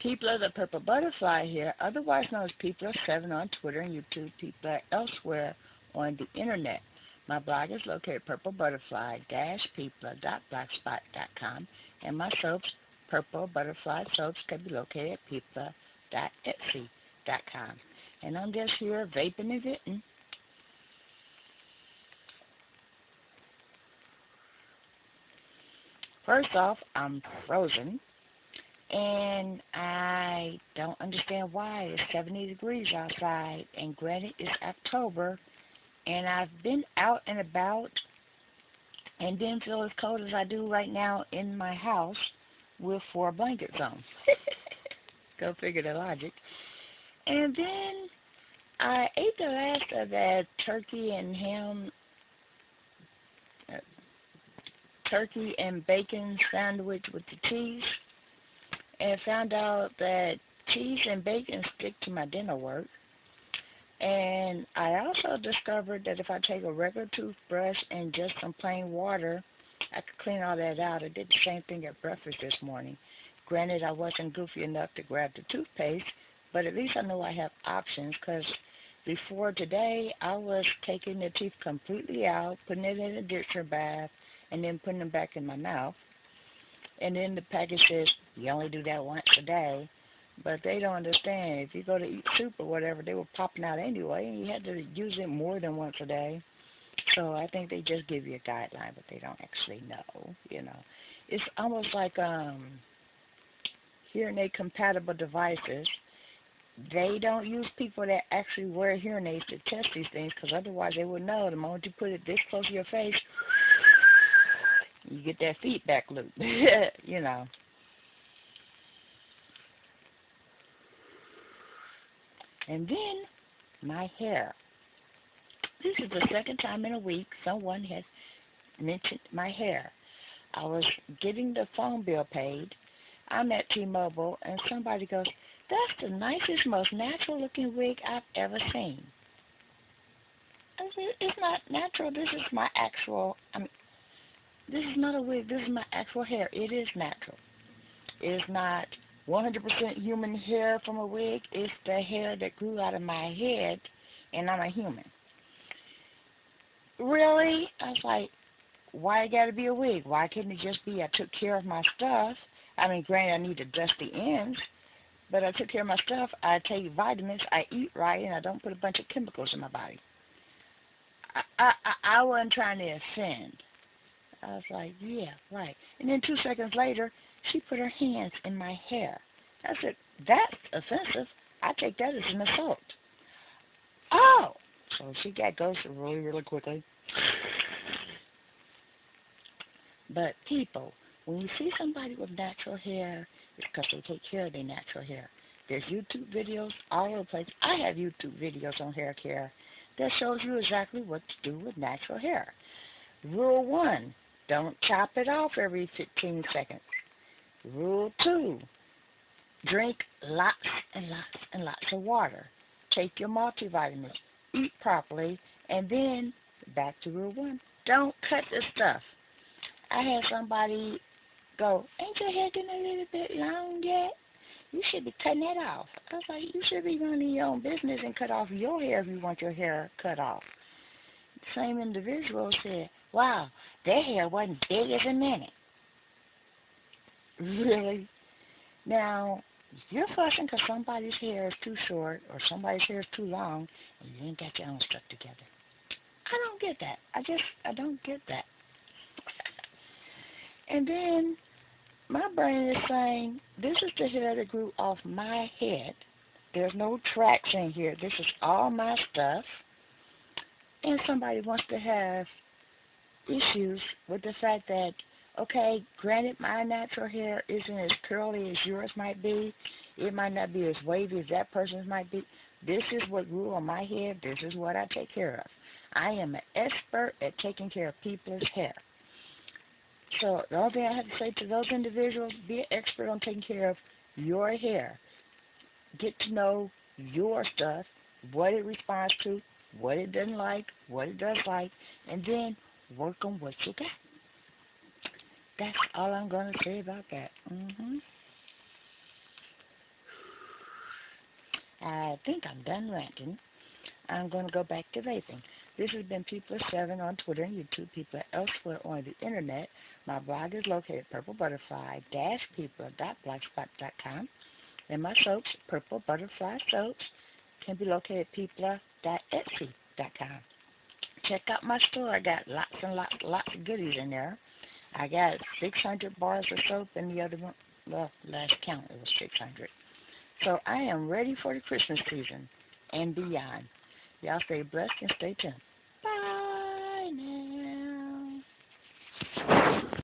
People of the Purple Butterfly here, otherwise known as People7 on Twitter and YouTube, People elsewhere on the internet. My blog is located at purplebutterfly-people.blogspot.com, and my soaps, Purple Butterfly soaps, can be located at people.etsy.com. And on this here, Vaping and Venting. First off, I'm frozen. And I don't understand why it's 70 degrees outside, and granted it's October, and I've been out and about and didn't feel as cold as I do right now in my house with 4 blankets on. Go figure the logic. And then I ate the last of that turkey and bacon sandwich with the cheese, and found out that cheese and bacon stick to my dental work. And I also discovered that if I take a regular toothbrush and just some plain water, I could clean all that out. I did the same thing at breakfast this morning. Granted, I wasn't goofy enough to grab the toothpaste, but at least I know I have options, because before today, I was taking the teeth completely out, putting it in a ditcher bath, and then putting them back in my mouth. And then the package says, you only do that once a day. But they don't understand. If you go to eat soup or whatever, they were popping out anyway, and you had to use it more than once a day. So I think they just give you a guideline, but they don't actually know, It's almost like hearing aid compatible devices. They don't use people that actually wear hearing aids to test these things, because otherwise they would know the moment you put it this close to your face, you get that feedback loop, And then my hair. This is the second time in a week someone has mentioned my hair. I was getting the phone bill paid. I'm at T-Mobile, and somebody goes, that's the nicest, most natural-looking wig I've ever seen. I said, it's not natural. This is my actual, this is not a wig. This is my actual hair. It is natural. It is not 100% human hair from a wig. It's the hair that grew out of my head, and I'm a human. Really? I was like, why it got to be a wig? Why couldn't it just be I took care of my stuff? Granted, I need to dust the ends, but I took care of my stuff. I take vitamins, I eat right, and I don't put a bunch of chemicals in my body. I wasn't trying to offend. I was like, yeah, right. And then 2 seconds later, she put her hands in my hair. I said, that's offensive. I take that as an assault. Oh! So she got ghosted really, really quickly. But people, when you see somebody with natural hair, it's because they take care of their natural hair. There's YouTube videos all over the place. I have YouTube videos on hair care that shows you exactly what to do with natural hair. Rule 1, don't chop it off every 15 seconds. Rule 2, drink lots and lots and lots of water. Take your multivitamins. Eat properly. And then, back to rule 1, don't cut the stuff. I had somebody go, ain't your hair getting a little bit long yet? You should be cutting that off. I was like, you should be running your own business and cut off your hair if you want your hair cut off. The same individual said, wow, their hair wasn't big as a minute. Really? Now, you're fussing because somebody's hair is too short or somebody's hair is too long, and you ain't got your own stuff together. I don't get that. I don't get that. And then my brain is saying, this is the hair that grew off my head. There's no tracks in here. This is all my stuff. And somebody wants to have issues with the fact that, okay, granted my natural hair isn't as curly as yours might be. It might not be as wavy as that person's might be. This is what grew on my head. This is what I take care of. I am an expert at taking care of people's hair. So the only thing I have to say to those individuals, be an expert on taking care of your hair. Get to know your stuff, what it responds to, what it doesn't like, what it does like, and then work on what you got. That's all I'm going to say about that. I think I'm done ranting. I'm going to go back to vaping. This has been People7 on Twitter and YouTube, People elsewhere on the internet. My blog is located at purplebutterfly-people.blogspot.com. And my soaps, Purple Butterfly Soaps, can be located at people.etsy.com. Check out my store. I got lots and lots of goodies in there. I got 600 bars of soap, and the other one, well, last count it was 600. So I am ready for the Christmas season and beyond. Y'all stay blessed and stay tuned.